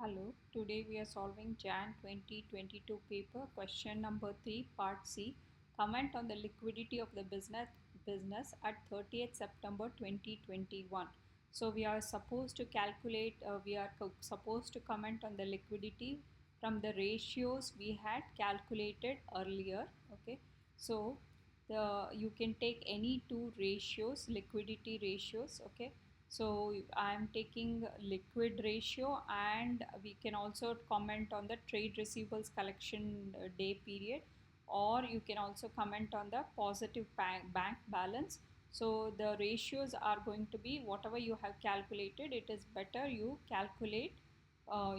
Hello, today we are solving JAN 2022 paper question number 3 part C. Comment on the liquidity of the business at 30th September 2021. So we are supposed to calculate, supposed to comment on the liquidity from the ratios we had calculated earlier. Okay, so you can take any two ratios, liquidity ratios. Okay, so I am taking liquid ratio, and we can also comment on the trade receivables collection day period, or you can also comment on the positive bank balance. So the ratios are going to be whatever you have calculated. It is better you calculate,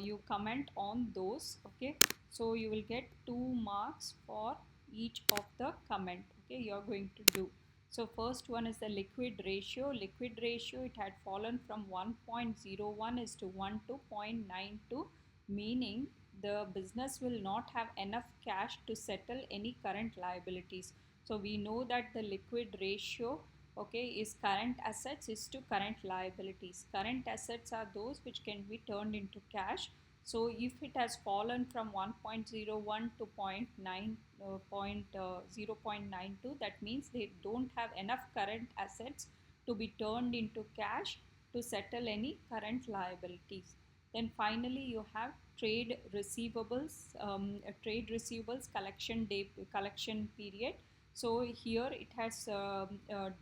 you comment on those. Okay, so you will get 2 marks for each of the comment. Okay, you are going to do. So first one is the liquid ratio. Liquid ratio, it had fallen from 1.01 is to 1 to 0.92, meaning the business will not have enough cash to settle any current liabilities. So we know that the liquid ratio, okay, is current assets is to current liabilities. Current assets are those which can be turned into cash. So if it has fallen from 1.01 to 0.92, that means they don't have enough current assets to be turned into cash to settle any current liabilities. Then finally you have trade receivables collection period. So here it has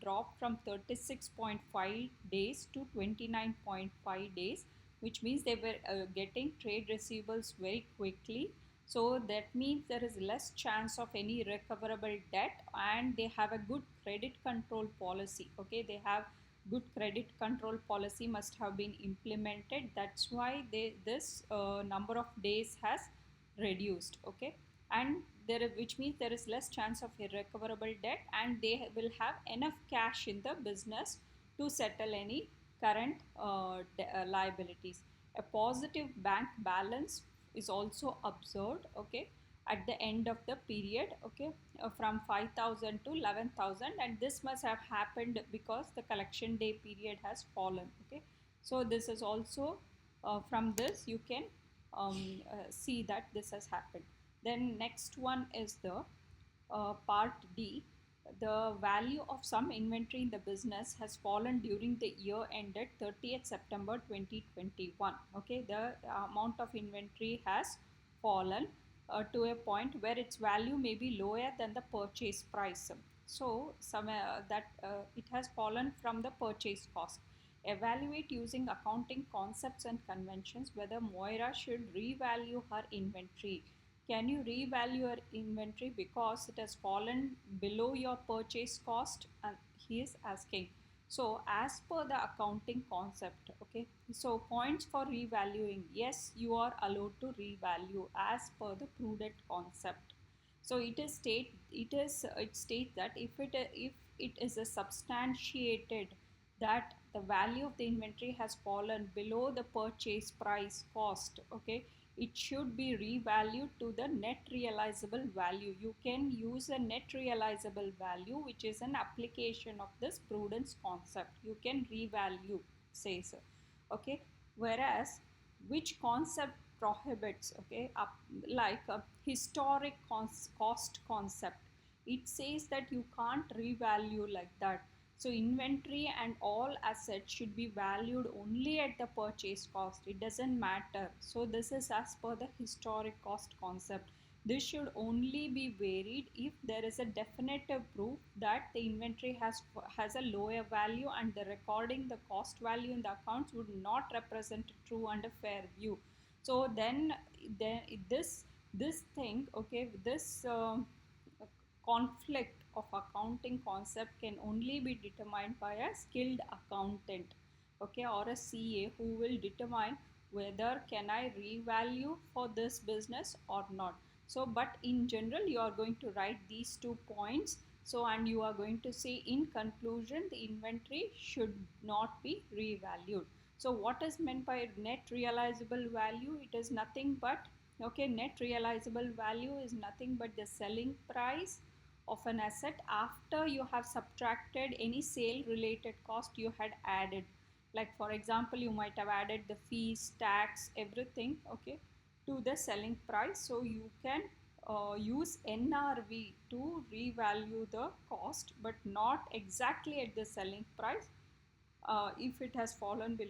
dropped from 36.5 days to 29.5 days, which means they were getting trade receivables very quickly. So that means there is less chance of any recoverable debt, and they have a good credit control policy. Okay, they have good credit control policy must have been implemented. That's why this number of days has reduced. Okay, and which means there is less chance of irrecoverable debt, and they will have enough cash in the business to settle any current liabilities. A positive bank balance is also observed. Okay, at the end of the period. Okay, from 5,000 to 11,000, and this must have happened because the collection day period has fallen. Okay, so this is also from this you can see that this has happened. Then next one is the part D. The value of some inventory in the business has fallen during the year ended 30th September 2021. Okay, the amount of inventory has fallen to a point where its value may be lower than the purchase price. So it has fallen from the purchase cost. Evaluate using accounting concepts and conventions whether Moira should revalue her inventory. Can you revalue your inventory because it has fallen below your purchase cost? And he is asking. So as per the accounting concept, okay, so points for revaluing, yes, you are allowed to revalue as per the prudent concept. So it states that if it is a substantiated that the value of the inventory has fallen below the purchase price cost. Okay, it should be revalued to the net realizable value. You can use a net realizable value, which is an application of this prudence concept. You can revalue, says. Okay, whereas which concept prohibits, okay, like a historic cost concept, it says that you can't revalue like that. So inventory and all assets should be valued only at the purchase cost. It doesn't matter. So this is as per the historic cost concept. This should only be varied if there is a definitive proof that the inventory has a lower value, and the recording the cost value in the accounts would not represent a true and a fair view. So then this thing, okay, this conflict of accounting concept can only be determined by a skilled accountant, okay, or a CA, who will determine whether can I revalue for this business or not. So but in general you are going to write these 2 points. So and you are going to say in conclusion the inventory should not be revalued. So what is meant by net realizable value? It is nothing but, okay, net realizable value is nothing but the selling price of an asset after you have subtracted any sale related cost you had added. Like for example, you might have added the fees, tax, everything, okay, to the selling price. So you can use NRV to revalue the cost, but not exactly at the selling price if it has fallen below